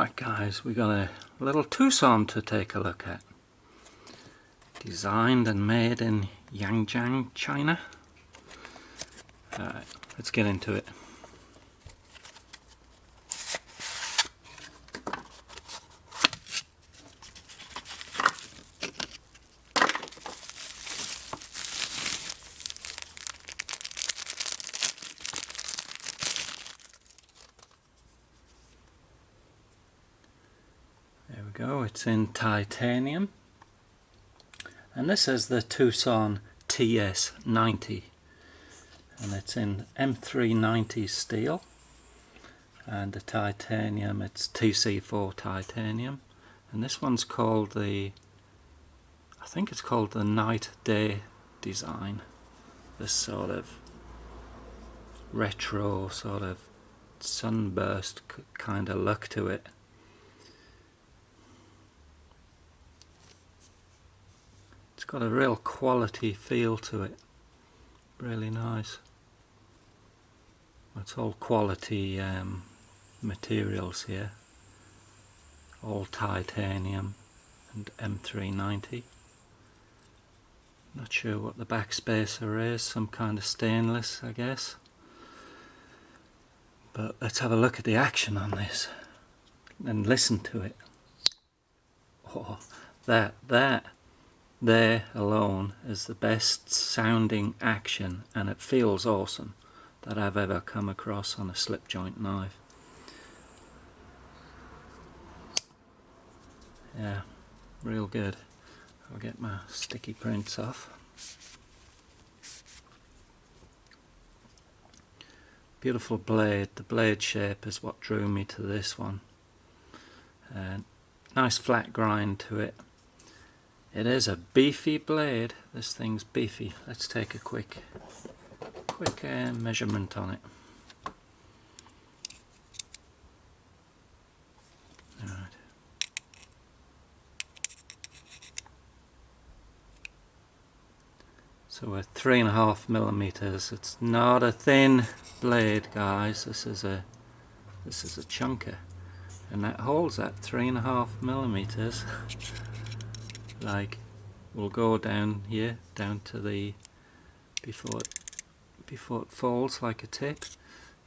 Right guys, we got a little TwoSun to take a look at. Designed and made in Yangjiang, China. Alright, let's get into it. There we go, it's in titanium. And this is the TwoSun TS90. And it's in M390 steel. And the titanium, it's TC4 titanium. And this one's called I think it's called the Night Day design. This sort of retro, sort of sunburst kind of look to it. It's got a real quality feel to it, really nice. It's all quality materials here, all titanium and M390. Not sure what the back spacer is, some kind of stainless I guess. But let's have a look at the action on this and listen to it. Oh, that there alone is the best sounding action, and it feels awesome, that I've ever come across on a slip joint knife. Yeah, real good. I'll get my sticky prints off. Beautiful blade. The blade shape is what drew me to this one. Nice flat grind to it. It is a beefy blade. This thing's beefy. Let's take a quick measurement on it. Alright. So we're 3.5 millimeters. It's not a thin blade, guys. This is a chunker, and that holds at 3.5 millimeters. Like, we'll go down here, down to the before it falls like a tip.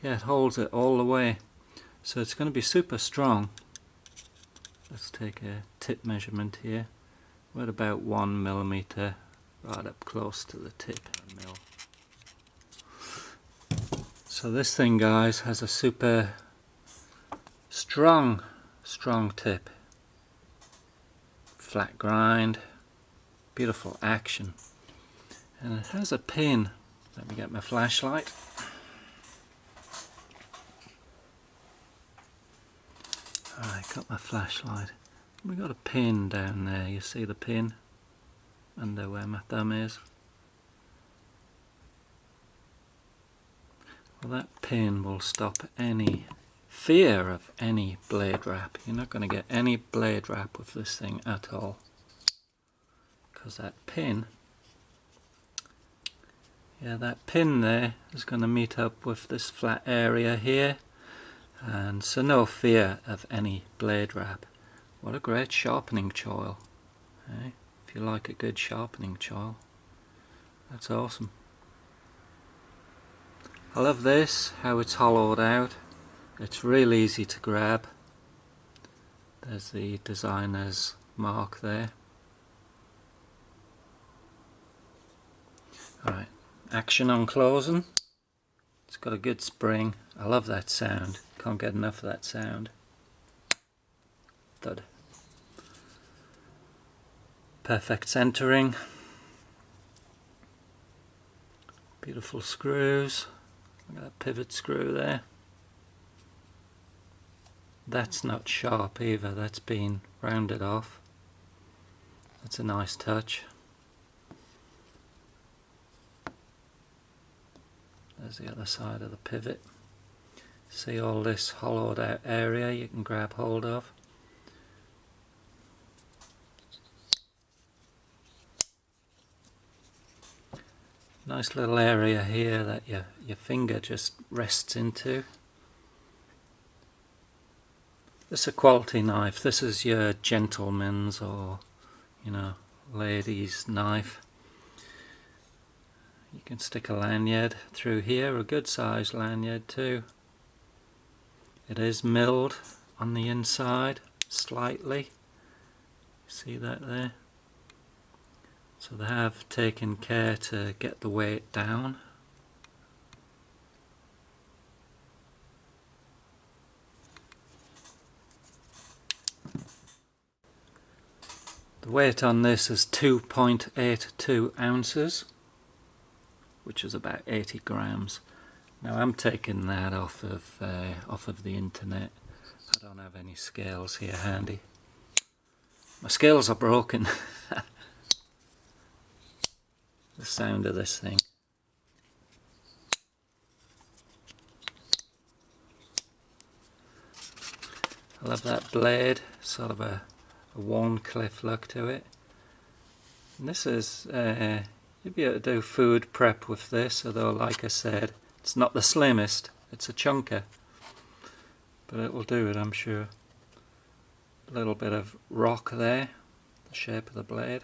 Yeah, it holds it all the way, so it's going to be super strong. Let's take a tip measurement here. We're at about 1 millimeter, right up close to the tip. So this thing, guys, has a super strong tip. Flat grind, beautiful action, and it has a pin. Let me get my flashlight. Alright, got my flashlight. We got a pin down there. You see the pin under where my thumb is? Well, that pin will stop any fear of any blade wrap. You're not going to get any blade wrap with this thing at all, because that pin, yeah, that pin there is going to meet up with this flat area here, and so no fear of any blade wrap. What a great sharpening choil, eh? If you like a good sharpening choil, that's awesome. I love this, how it's hollowed out. It's real easy to grab. There's the designer's mark there. Alright, action on closing. It's got a good spring. I love that sound. Can't get enough of that sound. Thud. Perfect centering. Beautiful screws. Look at that pivot screw there. That's not sharp either, that's been rounded off. That's a nice touch. There's the other side of the pivot. See all this hollowed out area you can grab hold of. Nice little area here that your finger just rests into. This is a quality knife. This is your gentleman's or, you know, lady's knife. You can stick a lanyard through here, a good sized lanyard too. It is milled on the inside slightly. See that there? So they have taken care to get the weight down. The weight on this is 2.82 ounces, which is about 80 grams. Now I'm taking that off of the internet. I don't have any scales here handy. My scales are broken. The sound of this thing. I love that blade, sort of a Warncliffe look to it. And this is, you'd be able to do food prep with this, although like I said, it's not the slimmest, it's a chunker. But it will do it, I'm sure. A little bit of rock there, the shape of the blade.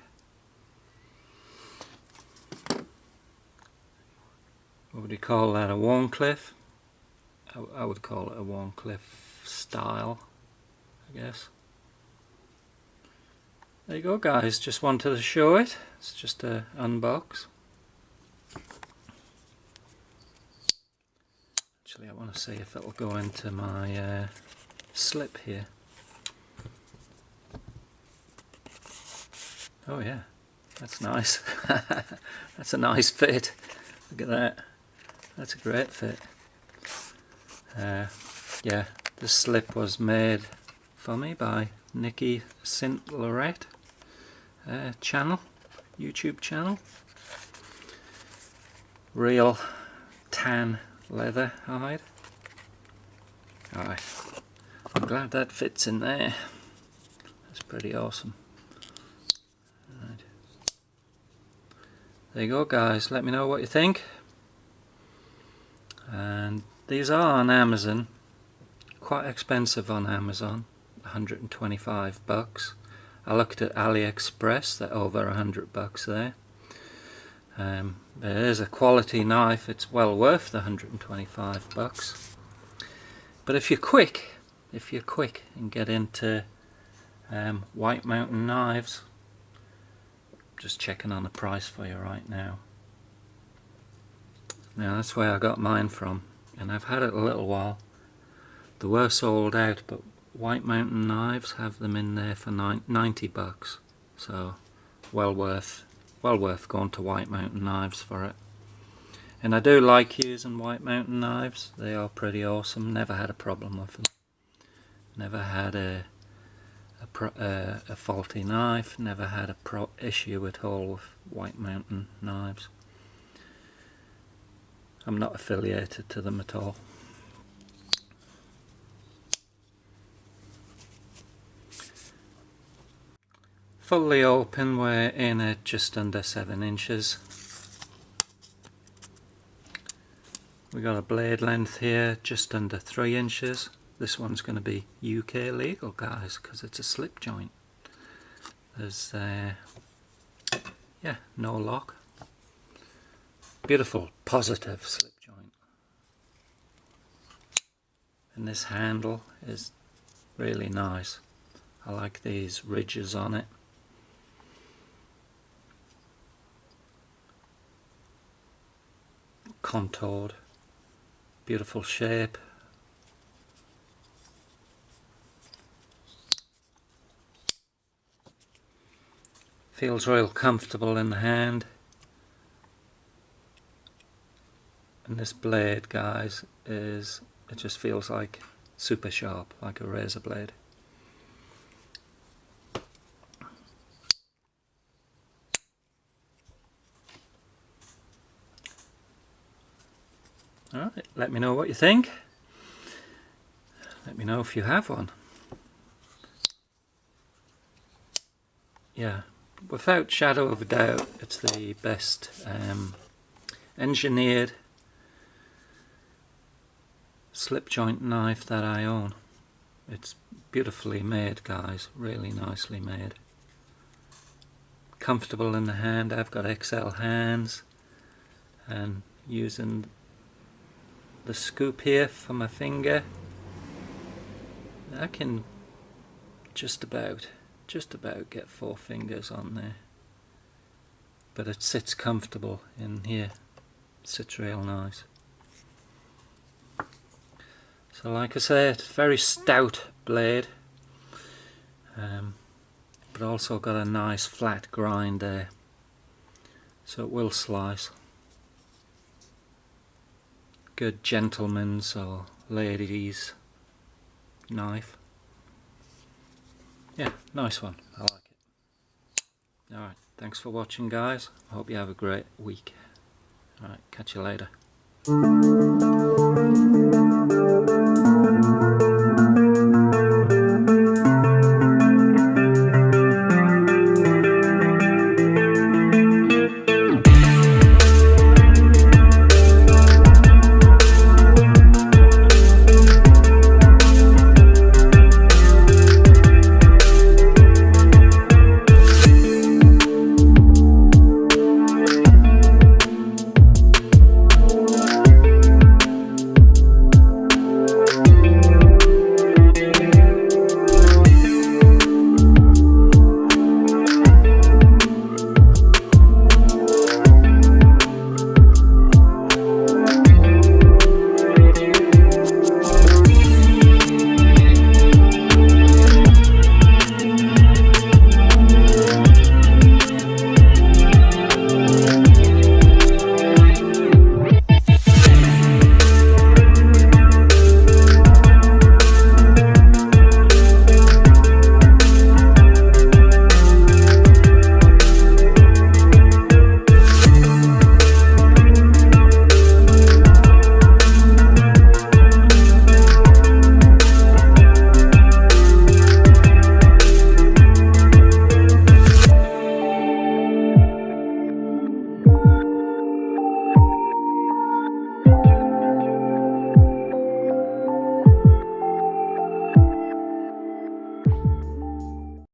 What would you call that, a Warncliffe? I would call it a Warncliffe style, I guess. There you go guys, just wanted to show it. It's just a unbox. Actually I want to see if it'll go into my slip here. Oh yeah, that's nice. That's a nice fit. Look at that. That's a great fit. Yeah, this slip was made for me by Nikki St. Lorette channel, YouTube channel. Real tan leather hide. Alright, I'm glad that fits in there. That's pretty awesome. Right. There you go guys, let me know what you think. And these are on Amazon, quite expensive on Amazon, 125 bucks. I looked at AliExpress, they're over 100 bucks there. It is a quality knife, it's well worth the 125 bucks. But if you're quick and get into White Mountain knives, just checking on the price for you right now. Now that's where I got mine from, and I've had it a little while. They were sold out, but White Mountain knives have them in there for 90 bucks. So well worth going to White Mountain knives for it. And I do like using White Mountain knives. They are pretty awesome. Never had a problem with them. Never had a faulty knife. Never had a issue at all with White Mountain knives. I'm not affiliated to them at all. Fully open, we're in at just under 7 inches. We got a blade length here just under 3 inches. This one's going to be UK legal guys, because it's a slip joint. There's yeah, no lock. Beautiful positive slip joint. And this handle is really nice. I like these ridges on it. Contoured, beautiful shape. Feels real comfortable in the hand. And this blade, guys, it just feels like super sharp, like a razor blade. Alright, let me know what you think. Let me know if you have one. Yeah, without shadow of a doubt, it's the best engineered slip joint knife that I own. It's beautifully made, guys, really nicely made. Comfortable in the hand. I've got XL hands, and using the scoop here for my finger, I can just about get 4 fingers on there, but it sits comfortable in here, sits real nice. So like I say, it's a very stout blade, but also got a nice flat grind there, so it will slice. Good gentleman's or ladies' knife. Yeah, nice one, I like it. Alright, thanks for watching, guys. I hope you have a great week. Alright, catch you later.